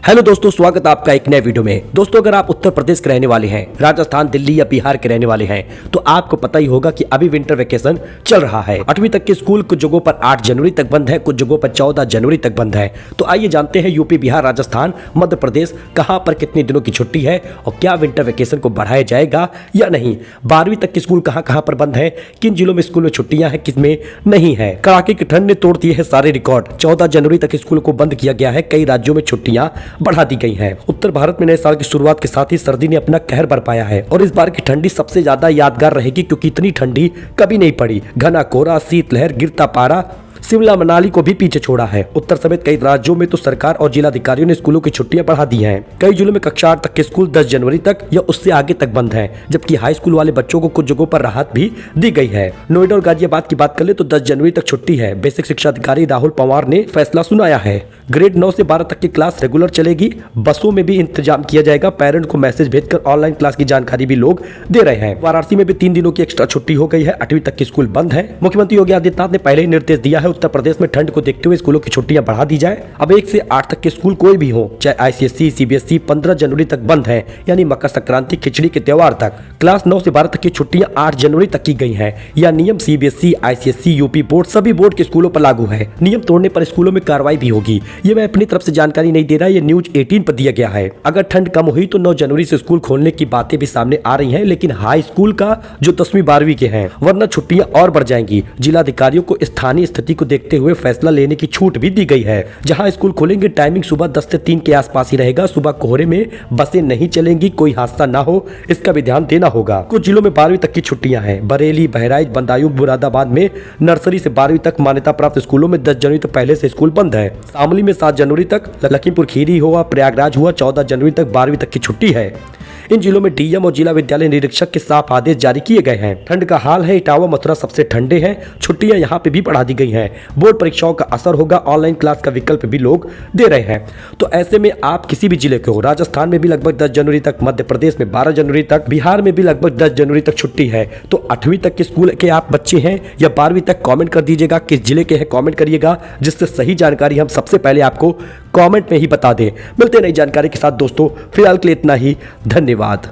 Hello दोस्तों, स्वागत है आपका एक नए वीडियो में। दोस्तों, अगर आप उत्तर प्रदेश के रहने वाले हैं, राजस्थान, दिल्ली या बिहार के रहने वाले हैं तो आपको पता ही होगा कि अभी विंटर वेकेशन चल रहा है। 8वीं तक के स्कूल कुछ जगहों पर 8 जनवरी तक बंद है, कुछ जगहों पर 14 जनवरी तक बंद है। तो आइए जानते हैं यूपी, बिहार, राजस्थान, मध्य प्रदेश कहां पर कितने दिनों की छुट्टी है और क्या विंटर वेकेशन को बढ़ाया जाएगा या नहीं। 12वीं तक के स्कूल कहां कहां पर बंद है, किन जिलों में स्कूल में छुट्टियां हैं, किसमें नहीं है। कड़ाके की ठंड ने तोड़ दिए हैं सारे रिकॉर्ड। 14 जनवरी तक स्कूल को बंद किया गया है, कई राज्यों में छुट्टियां बढ़ा दी गई हैं। उत्तर भारत में नए साल की शुरुआत के साथ ही सर्दी ने अपना कहर बरपाया है और इस बार की ठंडी सबसे ज्यादा यादगार रहेगी क्योंकि इतनी ठंडी कभी नहीं पड़ी। घना कोहरा, शीतलहर, गिरता पारा शिमला मनाली को भी पीछे छोड़ा है। उत्तर समेत कई राज्यों में तो सरकार और जिलाधिकारियों ने स्कूलों की छुट्टियां बढ़ा दी हैं। कई जिलों में कक्षा 8 तक के स्कूल 10 जनवरी तक या उससे आगे तक बंद हैं, जबकि हाई स्कूल वाले बच्चों को कुछ जगहों पर राहत भी दी गई है। नोएडा और गाजियाबाद की बात कर ले तो 10 जनवरी तक छुट्टी है। बेसिक शिक्षा अधिकारी राहुल पवार ने फैसला सुनाया है। ग्रेड 9 से 12 तक की क्लास रेगुलर चलेगी। बसों में भी इंतजाम किया जाएगा। पेरेंट को मैसेज भेजकर ऑनलाइन क्लास की जानकारी भी लोग दे रहे हैं। वाराणसी में भी 3 दिनों की एक्स्ट्रा छुट्टी हो गई है। 8वीं तक के स्कूल बंद है। मुख्यमंत्री योगी आदित्यनाथ ने पहले ही निर्देश दिया है उत्तर प्रदेश में ठंड को देखते हुए स्कूलों की छुट्टियां बढ़ा दी जाए। अब 1 से 8 तक के स्कूल कोई भी हो, चाहे आईसीएसई, सीबीएसई, 15 जनवरी तक बंद है, यानी मकर संक्रांति, खिचड़ी के त्योहार तक। क्लास 9 से 12 तक की छुट्टियां 8 जनवरी तक की गई हैं। यह नियम सीबीएसई, आईसीएसई, यूपी बोर्ड, सभी बोर्ड के स्कूलों पर लागू है। नियम तोड़ने पर स्कूलों में कार्रवाई भी होगी। ये मैं अपनी तरफ से जानकारी नहीं दे रहा, ये न्यूज 18 पर दिया गया है। अगर ठंड कम हुई तो 9 जनवरी से स्कूल खोलने की बातें भी सामने आ रही हैं, लेकिन हाई स्कूल का जो 10वीं 12वीं के हैं, वरना छुट्टियां और बढ़ जाएंगी। जिलाधिकारियों को स्थानीय स्थिति को देखते हुए फैसला लेने की छूट भी दी गई है। जहां स्कूल खोलेंगे टाइमिंग सुबह 10 से 3 के आसपास ही रहेगा। सुबह कोहरे में बसें नहीं चलेंगी, कोई हादसा ना हो इसका भी ध्यान देना होगा। कुछ जिलों में 12वीं तक की छुट्टियां हैं। बरेली, बहराइच, बदायूं, मुरादाबाद में नर्सरी से 12वीं तक मान्यता प्राप्त स्कूलों में 10 जनवरी तक पहले से स्कूल बंद है। शामली में 7 जनवरी तक, लखीमपुर खीरी हुआ, प्रयागराज हुआ, 14 जनवरी तक 12वीं तक की छुट्टी है। इन जिलों में डीएम और जिला विद्यालय निरीक्षक के साफ आदेश जारी किए गए हैं। ठंड का हाल है, इटावा, मथुरा सबसे ठंडे हैं। छुट्टियां यहां पे भी बढ़ा दी गई हैं। बोर्ड परीक्षाओं का असर होगा। ऑनलाइन क्लास का विकल्प भी लोग दे रहे हैं। तो ऐसे में आप किसी भी जिले के हो, राजस्थान में भी लगभग 10 जनवरी तक, मध्य प्रदेश में 12 जनवरी तक, बिहार में भी लगभग 10 जनवरी तक छुट्टी है। तो 8वीं तक के स्कूल के आप बच्चे हैं या 12वीं तक, कॉमेंट कर दीजिएगा किस जिले के हैं, कॉमेंट करिएगा, जिससे सही जानकारी हम सबसे पहले आपको कॉमेंट में ही बता दें। मिलते हैं नई जानकारी के साथ दोस्तों, फिलहाल के लिए इतना ही। धन्यवाद।